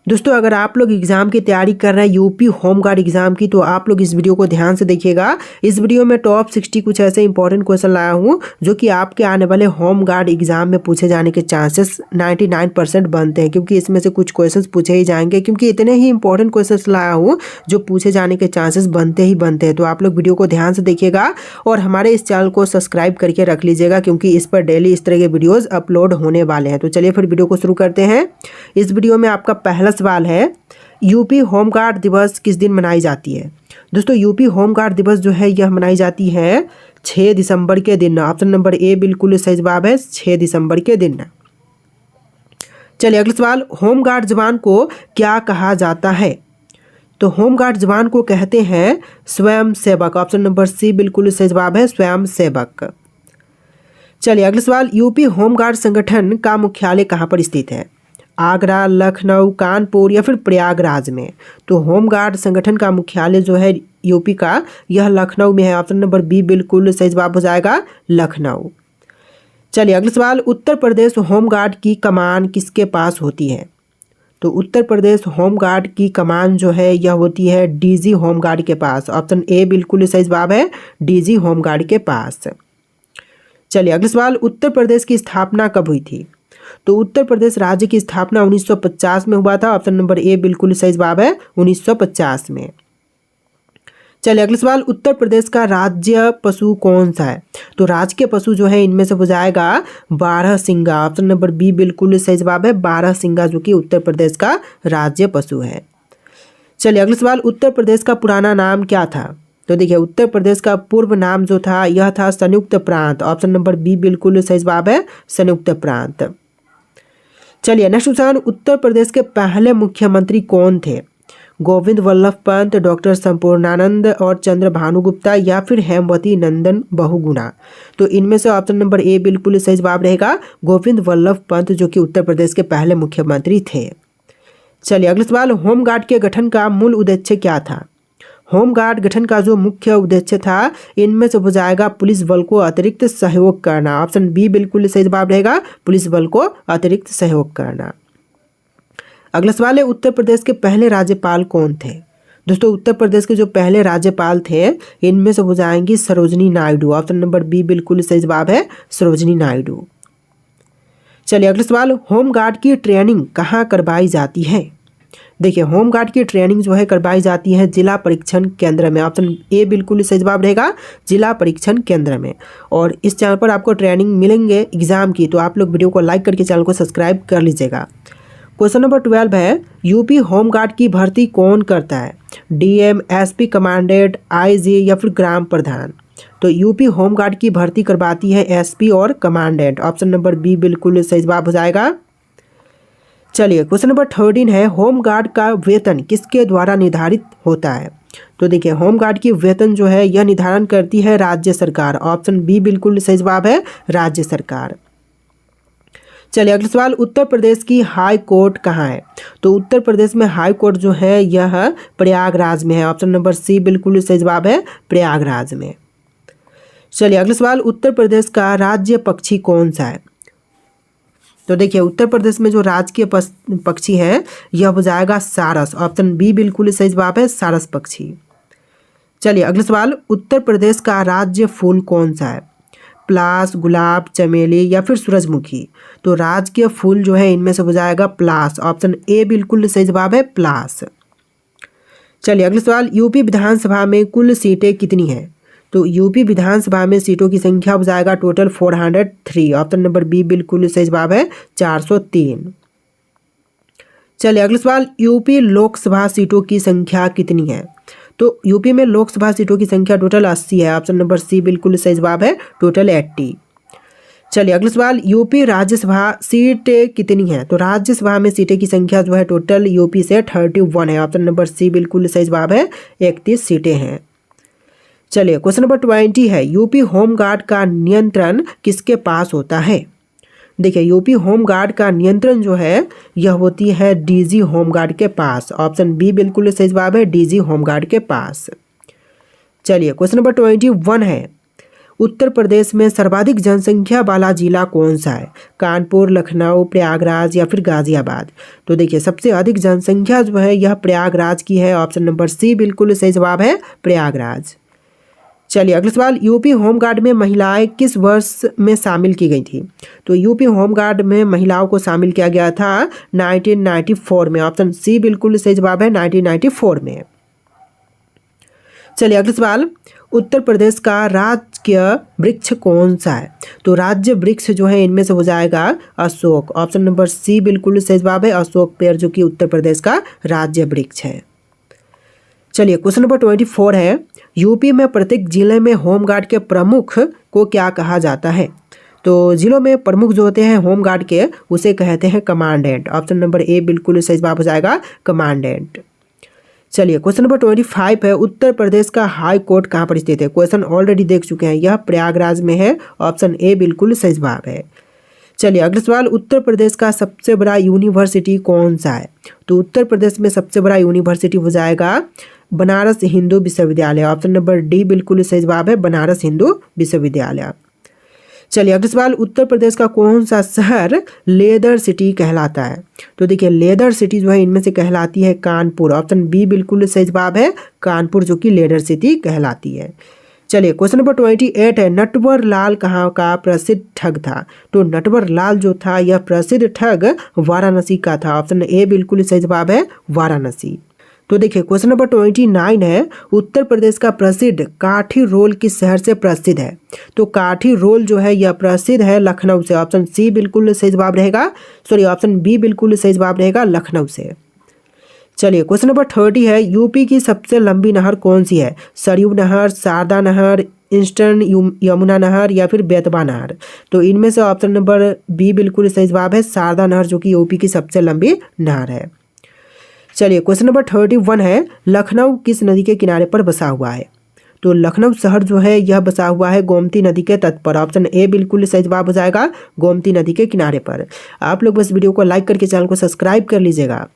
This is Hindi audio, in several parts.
दोस्तों अगर आप लोग एग्जाम की तैयारी कर रहे हैं यूपी होमगार्ड एग्जाम की, तो आप लोग इस वीडियो को ध्यान से देखिएगा। इस वीडियो में टॉप 60 कुछ ऐसे इंपॉर्टेंट क्वेश्चन लाया हूँ जो कि आपके आने वाले होमगार्ड एग्जाम में पूछे जाने के चांसेस 99% बनते हैं, क्योंकि इसमें से कुछ क्वेश्चंस पूछे ही जाएंगे, क्योंकि इतने ही इंपॉर्टेंट क्वेश्चंस लाया हूँ जो पूछे जाने के चांसेस बनते ही बनते हैं। तो आप लोग वीडियो को ध्यान से देखिएगा और हमारे इस चैनल को सब्सक्राइब करके रख लीजिएगा, क्योंकि इस पर डेली इस तरह के वीडियोज़ अपलोड होने वाले हैं। तो चलिए फिर वीडियो को शुरू करते हैं। इस वीडियो में आपका पहला सवाल है, यूपी होमगार्ड दिवस किस दिन मनाई जाती है। दोस्तों यूपी होमगार्ड दिवस जो है यह मनाई जाती है 6 दिसंबर के दिन। ऑप्शन नंबर ए बिल्कुल सही जवाब है, 6 दिसंबर के दिन। चलिए अगला सवाल, होमगार्ड जवान को क्या कहा जाता है। तो होमगार्ड जवान को कहते हैं स्वयं सेवक। ऑप्शन नंबर सी बिल्कुल सही जवाब है, स्वयं सेवक। चलिए अगला सवाल, यूपी होमगार्ड संगठन का मुख्यालय कहाँ पर स्थित है। आगरा, लखनऊ, कानपुर या फिर प्रयागराज में। तो होमगार्ड संगठन का मुख्यालय जो है यूपी का, यह लखनऊ में है। ऑप्शन नंबर बी बिल्कुल सही जवाब हो जाएगा, लखनऊ। चलिए अगला सवाल, उत्तर प्रदेश होमगार्ड की कमान किसके पास होती है। तो उत्तर प्रदेश होमगार्ड की कमान जो है यह होती है डीजी होमगार्ड के पास। ऑप्शन ए बिल्कुल सही जवाब है, डीजी होमगार्ड के पास। चलिए अगला सवाल, उत्तर प्रदेश की स्थापना कब हुई थी। तो उत्तर प्रदेश राज्य की स्थापना 1950 में हुआ था। ऑप्शन नंबर ए बिल्कुल सही जवाब है, 1950 में। चलिए अगला सवाल, उत्तर प्रदेश का राज्य पशु कौन सा है। तो राजकीय पशु जो है इनमें से हो जाएगा बारहसिंगा। ऑप्शन नंबर बी बिल्कुल सही जवाब है, बारहसिंगा जो कि उत्तर प्रदेश का राज्य पशु है। चलिए अगला सवाल, उत्तर प्रदेश का पुराना नाम क्या था। तो देखिए उत्तर प्रदेश का पूर्व नाम जो था यह था संयुक्त प्रांत। ऑप्शन नंबर बी बिल्कुल सही जवाब है, संयुक्त प्रांत। चलिए नेक्स्ट क्वेश्चन, उत्तर प्रदेश के पहले मुख्यमंत्री कौन थे। गोविंद वल्लभ पंत, डॉक्टर संपूर्णानंद और चंद्र भानुगुप्ता या फिर हेमवती नंदन बहुगुणा। तो इनमें से ऑप्शन नंबर ए बिल्कुल सही जवाब रहेगा, गोविंद वल्लभ पंत जो कि उत्तर प्रदेश के पहले मुख्यमंत्री थे। चलिए अगला सवाल, होमगार्ड के गठन का मूल उद्देश्य क्या था। होमगार्ड गठन का जो मुख्य उद्देश्य था इनमें से हो जाएगा पुलिस बल को अतिरिक्त सहयोग करना। ऑप्शन बी बिल्कुल सही जवाब रहेगा, पुलिस बल को अतिरिक्त सहयोग करना। अगला सवाल है, उत्तर प्रदेश के पहले राज्यपाल कौन थे। दोस्तों उत्तर प्रदेश के जो पहले राज्यपाल थे इनमें से हो जाएंगी Sarojini Naidu. Option number B बिल्कुल सही जवाब है, सरोजनी नायडू। चलिए अगला सवाल, होमगार्ड की ट्रेनिंग कहाँ करवाई जाती है। देखिए होमगार्ड की ट्रेनिंग जो है करवाई जाती है जिला परीक्षण केंद्र में। ऑप्शन ए बिल्कुल सही जवाब रहेगा, जिला परीक्षण केंद्र में। और इस चैनल पर आपको ट्रेनिंग मिलेंगे एग्जाम की, तो आप लोग वीडियो को लाइक करके चैनल को सब्सक्राइब कर लीजिएगा। क्वेश्चन नंबर 12 है, यूपी होमगार्ड की भर्ती कौन करता है। डीएम, एसपी, कमांडेंट, आईजी या फिर ग्राम प्रधान। तो यूपी होमगार्ड की भर्ती करवाती है एसपी और कमांडेंट। ऑप्शन नंबर बी बिल्कुल सही जवाब हो जाएगा। चलिए क्वेश्चन नंबर 13 है, होमगार्ड का वेतन किसके द्वारा निर्धारित होता है। तो देखिए होमगार्ड की वेतन जो है यह निर्धारण करती है राज्य सरकार। ऑप्शन बी बिल्कुल सही जवाब है, राज्य सरकार। चलिए अगला सवाल, उत्तर प्रदेश की हाई कोर्ट कहाँ है। तो उत्तर प्रदेश में हाई कोर्ट जो है यह प्रयागराज में है। ऑप्शन नंबर सी बिल्कुल सही जवाब है, प्रयागराज में। चलिए अगला सवाल, उत्तर प्रदेश का राज्य पक्षी कौन सा है। तो देखिए उत्तर प्रदेश में जो राजकीय पक्षी है यह हो जाएगा सारस। ऑप्शन बी बिल्कुल सही जवाब है, सारस पक्षी। चलिए अगला सवाल, उत्तर प्रदेश का राज्य फूल कौन सा है। पलाश, गुलाब, चमेली या फिर सूरजमुखी। तो राजकीय फूल जो है इनमें से हो जाएगा पलाश। ऑप्शन ए बिल्कुल सही जवाब है, पलाश। चलिए अगला सवाल, यूपी विधानसभा में कुल सीटें कितनी हैं। तो यूपी विधानसभा में सीटों की संख्या हो जाएगा टोटल 403। ऑप्शन नंबर बी बिल्कुल सही जवाब है, 403। चलिए अगला सवाल, यूपी लोकसभा सीटों की संख्या कितनी है। तो यूपी में लोकसभा सीटों की संख्या टोटल 80 है। ऑप्शन नंबर सी बिल्कुल सही जवाब है, टोटल 80। चलिए अगला सवाल, यूपी राज्यसभा सीटें कितनी है। तो राज्यसभा में सीटें की संख्या जो है टोटल यूपी से 31 है। ऑप्शन नंबर सी बिल्कुल सही जवाब है, 31 सीटें हैं। चलिए क्वेश्चन नंबर 20 है, यूपी होमगार्ड का नियंत्रण किसके पास होता है। देखिए यूपी होमगार्ड का नियंत्रण जो है यह होती है डीजी होमगार्ड के पास। ऑप्शन बी बिल्कुल सही जवाब है, डीजी होमगार्ड के पास। चलिए क्वेश्चन नंबर 21 है, उत्तर प्रदेश में सर्वाधिक जनसंख्या वाला जिला कौन सा है? कानपुर, लखनऊ, प्रयागराज या फिर गाजियाबाद। तो देखिए सबसे अधिक जनसंख्या जो है यह प्रयागराज की है। ऑप्शन नंबर सी बिल्कुल सही जवाब है, प्रयागराज। चलिए अगला सवाल, यूपी होमगार्ड में महिलाएं किस वर्ष में शामिल की गई थी? तो यूपी होमगार्ड में महिलाओं को शामिल किया गया था 1994 में। ऑप्शन सी बिल्कुल सही जवाब है, 1994 में। चलिए अगला सवाल, उत्तर प्रदेश का राजकीय वृक्ष कौन सा है? तो राज्य वृक्ष जो है इनमें से हो जाएगा अशोक। ऑप्शन नंबर सी बिल्कुल सही जवाब है, अशोक पेड़ जो कि उत्तर प्रदेश का राज्य वृक्ष है। चलिए क्वेश्चन नंबर 24 है, यूपी में प्रत्येक जिले में होमगार्ड के प्रमुख को क्या कहा जाता है? तो जिलों में प्रमुख जो होते हैं होमगार्ड के उसे कहते हैं कमांडेंट। ऑप्शन नंबर ए बिल्कुल सही जवाब हो जाएगा, कमांडेंट। चलिए क्वेश्चन नंबर 25 है, उत्तर प्रदेश का हाई कोर्ट कहाँ पर स्थित है? क्वेश्चन ऑलरेडी देख चुके हैं, यह प्रयागराज में है। ऑप्शन ए बिल्कुल सही जवाब है। चलिए अगला सवाल, उत्तर प्रदेश का सबसे बड़ा यूनिवर्सिटी कौन सा है? तो उत्तर प्रदेश में सबसे बड़ा यूनिवर्सिटी हो जाएगा बनारस हिंदू विश्वविद्यालय। ऑप्शन नंबर डी बिल्कुल सही जवाब है, बनारस हिंदू विश्वविद्यालय। चलिए अगला सवाल, उत्तर प्रदेश का कौन सा शहर लेदर सिटी कहलाता है? तो देखिए लेदर सिटी जो है इनमें से कहलाती है कानपुर। ऑप्शन बी बिल्कुल सही जवाब है, कानपुर जो कि लेदर सिटी कहलाती है। चलिए क्वेश्चन नंबर 28 है, नटवर लाल कहाँ का प्रसिद्ध ठग था? तो नटवर लाल जो था यह प्रसिद्ध ठग वाराणसी का था। ऑप्शन ए बिल्कुल सही जवाब है, वाराणसी। तो देखिए क्वेश्चन नंबर 29 है, उत्तर प्रदेश का प्रसिद्ध काठी रोल किस शहर से प्रसिद्ध है? तो काठी रोल जो है यह प्रसिद्ध है लखनऊ से। ऑप्शन सी बिल्कुल सही जवाब रहेगा, ऑप्शन बी बिल्कुल सही जवाब रहेगा, लखनऊ से। चलिए क्वेश्चन नंबर 30 है, यूपी की सबसे लंबी नहर कौन सी है? सरयू नहर, शारदा नहर, ईस्टर्न यमुना नहर या फिर बेतवा नहर। तो इनमें से ऑप्शन नंबर बी बिल्कुल सही जवाब है, शारदा नहर जो कि यूपी की सबसे लंबी नहर है। चलिए क्वेश्चन नंबर 31 है, लखनऊ किस नदी के किनारे पर बसा हुआ है? तो लखनऊ शहर जो है यह बसा हुआ है गोमती नदी के तट पर। ऑप्शन ए बिल्कुल सही जवाब हो जाएगा, गोमती नदी के किनारे पर। आप लोग बस वीडियो को लाइक करके चैनल को सब्सक्राइब कर लीजिएगा।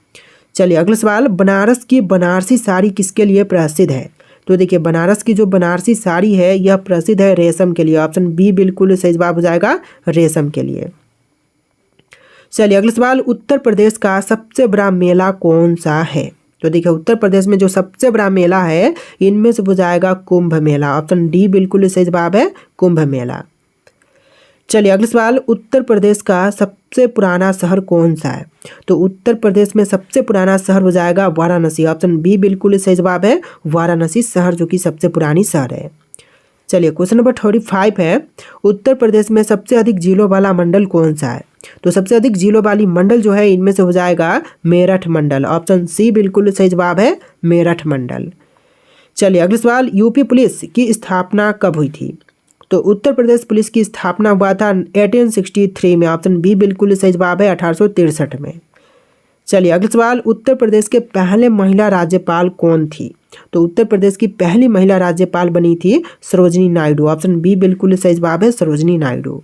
चलिए अगला सवाल, बनारस की बनारसी साड़ी किसके लिए प्रसिद्ध है? तो देखिए बनारस की जो बनारसी साड़ी है यह प्रसिद्ध है रेशम के लिए। ऑप्शन बी बिल्कुल सही जवाब हो जाएगा, रेशम के लिए। चलिए अगला सवाल, उत्तर प्रदेश का सबसे बड़ा मेला कौन सा है? तो देखिए उत्तर प्रदेश में जो सबसे बड़ा मेला है इनमें से हो जाएगा कुंभ मेला। ऑप्शन डी बिल्कुल सही जवाब है, कुंभ मेला। चलिए अगला सवाल, उत्तर प्रदेश का सबसे पुराना शहर कौन सा है? तो उत्तर प्रदेश में सबसे पुराना शहर हो जाएगा वाराणसी। ऑप्शन बी बिल्कुल सही जवाब है, वाराणसी शहर जो कि सबसे पुरानी शहर है। चलिए क्वेश्चन नंबर 35 है, उत्तर प्रदेश में सबसे अधिक जिलों वाला मंडल कौन सा है? तो सबसे अधिक जिलों वाली मंडल जो है इनमें से हो जाएगा मेरठ मंडल। ऑप्शन सी बिल्कुल सही जवाब है, मेरठ मंडल। चलिए अगला सवाल, यूपी पुलिस की स्थापना कब हुई थी? तो उत्तर प्रदेश पुलिस की स्थापना हुआ था 1863 में। ऑप्शन बी बिल्कुल सही जवाब है, 1863 में। चलिए अगला सवाल, उत्तर प्रदेश के पहले महिला राज्यपाल कौन थी? तो उत्तर प्रदेश की पहली महिला राज्यपाल बनी थी सरोजिनी नायडू। ऑप्शन बी बिल्कुल सही जवाब है, सरोजिनी नायडू।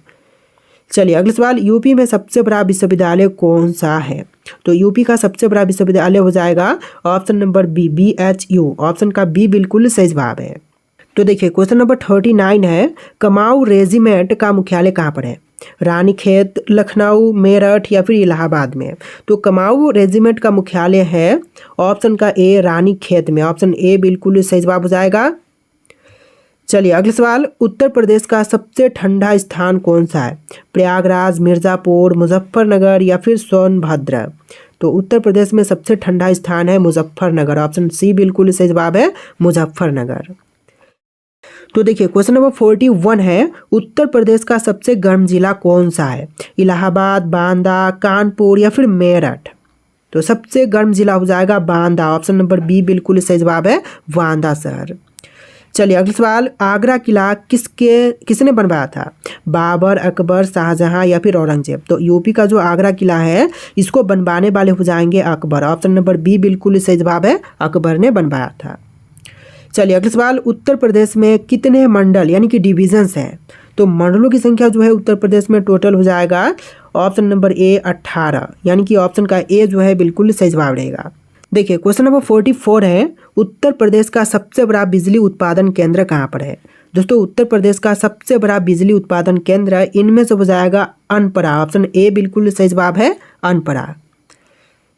चलिए अगला सवाल, यूपी में सबसे बड़ा विश्वविद्यालय कौन सा है? तो यूपी का सबसे बड़ा विश्वविद्यालय हो जाएगा option number B, BHU। Option का बी बिल्कुल सही जवाब है। तो देखिए क्वेश्चन नंबर 39 है, कमाऊ रेजिमेंट का मुख्यालय कहाँ पर है? रानीखेत, लखनऊ, मेरठ या फिर इलाहाबाद में। तो कमाऊ रेजिमेंट का मुख्यालय है ऑप्शन का ए, रानीखेत में। ऑप्शन ए बिल्कुल सही जवाब हो जाएगा। चलिए अगला सवाल, उत्तर प्रदेश का सबसे ठंडा स्थान कौन सा है? प्रयागराज, मिर्ज़ापुर, मुजफ्फरनगर या फिर सोनभद्र। तो उत्तर प्रदेश में सबसे ठंडा स्थान है मुजफ्फरनगर। ऑप्शन सी बिल्कुल सही जवाब है, मुजफ्फरनगर। तो देखिए क्वेश्चन नंबर 41 है, उत्तर प्रदेश का सबसे गर्म जिला कौन सा है? इलाहाबाद, बांदा, कानपुर या फिर मेरठ। तो सबसे गर्म जिला हो जाएगा बांदा। ऑप्शन नंबर बी बिल्कुल सही जवाब है, बांदा शहर। चलिए अगला सवाल, आगरा किला किसने बनवाया था? बाबर, अकबर, शाहजहां या फिर औरंगजेब। तो यूपी का जो आगरा किला है इसको बनवाने वाले हो जाएंगे अकबर। ऑप्शन नंबर बी बिल्कुल सही जवाब है, अकबर ने बनवाया था। चलिए अगला सवाल, उत्तर प्रदेश में कितने मंडल यानी कि डिविजन्स हैं? तो मंडलों की संख्या जो है उत्तर प्रदेश में टोटल हो जाएगा ऑप्शन नंबर ए 18, यानी कि ऑप्शन का ए जो है बिल्कुल सही जवाब रहेगा। देखिए क्वेश्चन नंबर 44 है, उत्तर प्रदेश का सबसे बड़ा बिजली उत्पादन केंद्र कहाँ पर है? दोस्तों उत्तर प्रदेश का सबसे बड़ा बिजली उत्पादन केंद्र इनमें से हो जाएगा अनपरा। ऑप्शन ए बिल्कुल सही जवाब है, अनपरा।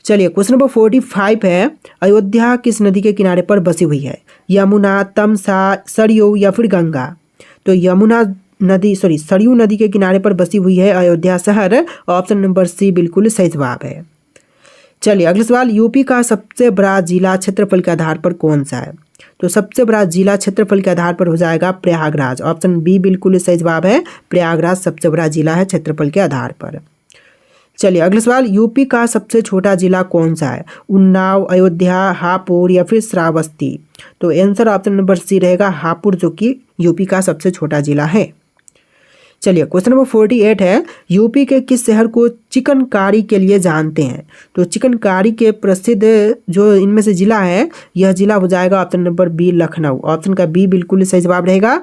चलिए क्वेश्चन नंबर 45 है, अयोध्या किस नदी के किनारे पर बसी हुई है? यमुना, तमसा, सरयू या फिर गंगा? तो सरयू नदी के किनारे पर बसी हुई है अयोध्या शहर। ऑप्शन नंबर सी बिल्कुल सही जवाब है। चलिए अगला सवाल, यूपी का सबसे बड़ा जिला क्षेत्रफल के आधार पर कौन सा है? तो सबसे बड़ा जिला क्षेत्रफल के आधार पर हो जाएगा प्रयागराज। ऑप्शन बी बिल्कुल सही जवाब है, प्रयागराज सबसे बड़ा जिला है क्षेत्रफल के आधार पर। चलिए अगला सवाल, यूपी का सबसे छोटा जिला कौन सा है? उन्नाव, अयोध्या, हापुड़ या फिर श्रावस्ती? तो आंसर ऑप्शन नंबर सी रहेगा हापुड़, जो कि यूपी का सबसे छोटा जिला है। चलिए क्वेश्चन नंबर 48 है, यूपी के किस शहर को चिकनकारी के लिए जानते हैं? तो चिकनकारी के प्रसिद्ध जो इनमें से जिला है, यह जिला हो जाएगा option number B Lucknow. Option का बी बिल्कुल सही जवाब रहेगा।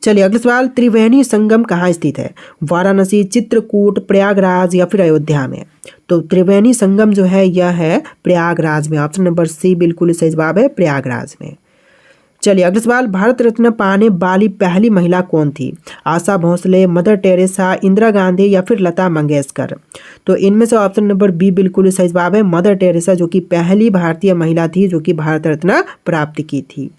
चलिए अगला सवाल, त्रिवेणी संगम कहाँ स्थित है? वाराणसी, चित्रकूट, प्रयागराज या फिर अयोध्या में? तो त्रिवेणी संगम जो है यह है प्रयागराज में। ऑप्शन नंबर सी बिल्कुल सही जवाब है, प्रयागराज में। चलिए अगला सवाल, भारत रत्न पाने वाली पहली महिला कौन थी? आशा भोसले, मदर टेरेसा, इंदिरा गांधी या फिर लता मंगेशकर? तो इनमें से ऑप्शन नंबर बी बिल्कुल सही जवाब है, मदर टेरेसा, जो कि पहली भारतीय महिला थी जो कि भारत रत्न प्राप्त की थी।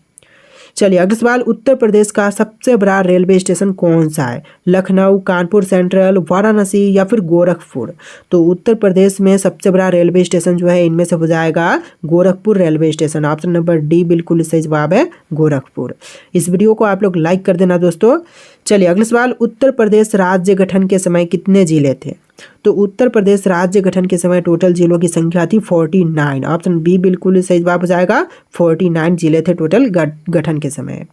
चलिए अगला सवाल, उत्तर प्रदेश का सबसे बड़ा रेलवे स्टेशन कौन सा है? लखनऊ, कानपुर सेंट्रल, वाराणसी या फिर गोरखपुर? तो उत्तर प्रदेश में सबसे बड़ा रेलवे स्टेशन जो है इनमें से हो जाएगा Gorakhpur railway station. Option number D बिल्कुल सही जवाब है, गोरखपुर। इस वीडियो को आप लोग लाइक कर देना दोस्तों। चलिए अगला सवाल, उत्तर प्रदेश राज्य गठन के समय कितने जिले थे? तो उत्तर प्रदेश राज्य गठन के समय टोटल जिलों की संख्या थी 49। ऑप्शन बी बिल्कुल सही जवाब हो जाएगा, 49 जिले थे टोटल गठन के समय।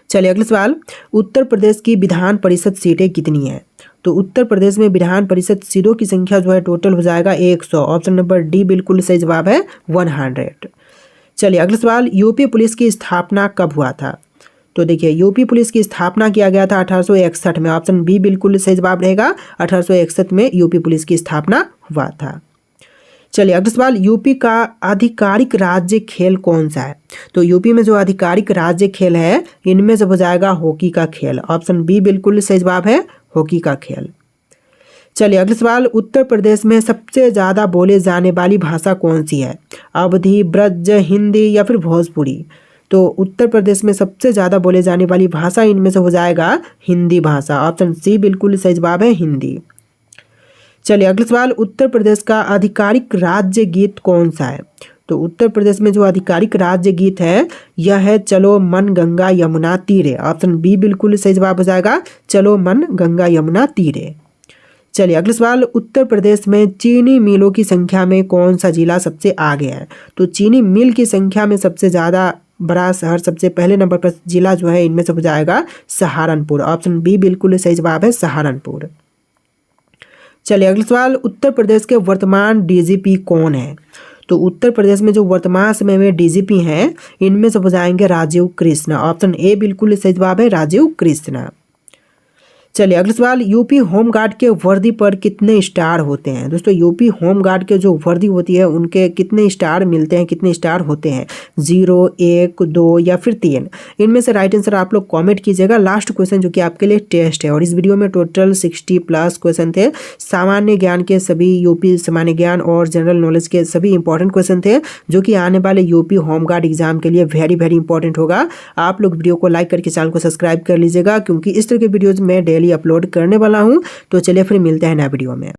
चलिए अगला सवाल, उत्तर प्रदेश की विधान परिषद सीटें कितनी हैं? तो उत्तर प्रदेश में विधान परिषद सीटों की संख्या जो है टोटल हो जाएगा 100। ऑप्शन नंबर डी बिल्कुल सही जवाब है, 100। चलिए अगला सवाल, यूपी पुलिस की स्थापना कब हुआ था? तो देखिए यूपी पुलिस की स्थापना किया गया था 1861 में। ऑप्शन बी बिल्कुल सही जवाब रहेगा, 1861 में यूपी पुलिस की स्थापना हुआ था। चलिए अगला सवाल, यूपी का आधिकारिक राज्य खेल कौन सा है? तो यूपी में जो आधिकारिक राज्य खेल है इनमें से हो जाएगा हॉकी का खेल। ऑप्शन बी बिल्कुल सही जवाब है, हॉकी का खेल। चलिए अगला सवाल, उत्तर प्रदेश में सबसे ज़्यादा बोले जाने वाली भाषा कौन सी है? अवधी, ब्रज, हिंदी या फिर भोजपुरी? तो उत्तर प्रदेश में सबसे ज़्यादा बोले जाने वाली भाषा इनमें से हो जाएगा हिंदी भाषा। ऑप्शन सी बिल्कुल सही जवाब है, हिंदी। चलिए अगला सवाल, उत्तर प्रदेश का आधिकारिक राज्य गीत कौन सा है? तो उत्तर प्रदेश में जो आधिकारिक राज्य गीत है यह है चलो मन गंगा यमुना तीरे। ऑप्शन बी बिल्कुल सही जवाब हो जाएगा, चलो मन गंगा यमुना तीरे। चलिए अगला सवाल, उत्तर प्रदेश में चीनी मिलों की संख्या में कौन सा जिला सबसे आगे है? तो चीनी मिल की संख्या में सबसे ज़्यादा बड़ा शहर सबसे पहले नंबर पर जिला जो है इनमें से हो जाएगा सहारनपुर। ऑप्शन बी बिल्कुल सही जवाब है, सहारनपुर। चलिए अगला सवाल, उत्तर प्रदेश के वर्तमान डीजीपी कौन है? तो उत्तर प्रदेश में जो वर्तमान समय में डीजीपी हैं इनमें से हो जाएंगे राजीव कृष्ण। ऑप्शन ए बिल्कुल सही जवाब है, राजीव कृष्ण। चलिए अगला सवाल, यूपी होमगार्ड के वर्दी पर कितने स्टार होते हैं? दोस्तों यूपी होमगार्ड के जो वर्दी होती है उनके कितने स्टार मिलते हैं, कितने स्टार होते हैं? 0, 1, 2 या फिर 3? इनमें से राइट आंसर आप लोग कमेंट कीजिएगा। लास्ट क्वेश्चन जो कि आपके लिए टेस्ट है, और इस वीडियो में टोटल 60+ क्वेश्चन थे। सामान्य ज्ञान के सभी, यूपी सामान्य ज्ञान और जनरल नॉलेज के सभी इंपॉर्टेंट क्वेश्चन थे जो कि आने वाले यूपी होमगार्ड एग्जाम के लिए वेरी वेरी इंपॉर्टेंट होगा। आप लोग वीडियो को लाइक करके चैनल को सब्सक्राइब कर लीजिएगा, क्योंकि इस तरह के वीडियोज में डेली अपलोड करने वाला हूं। तो चलिए फिर मिलते हैं नए वीडियो में।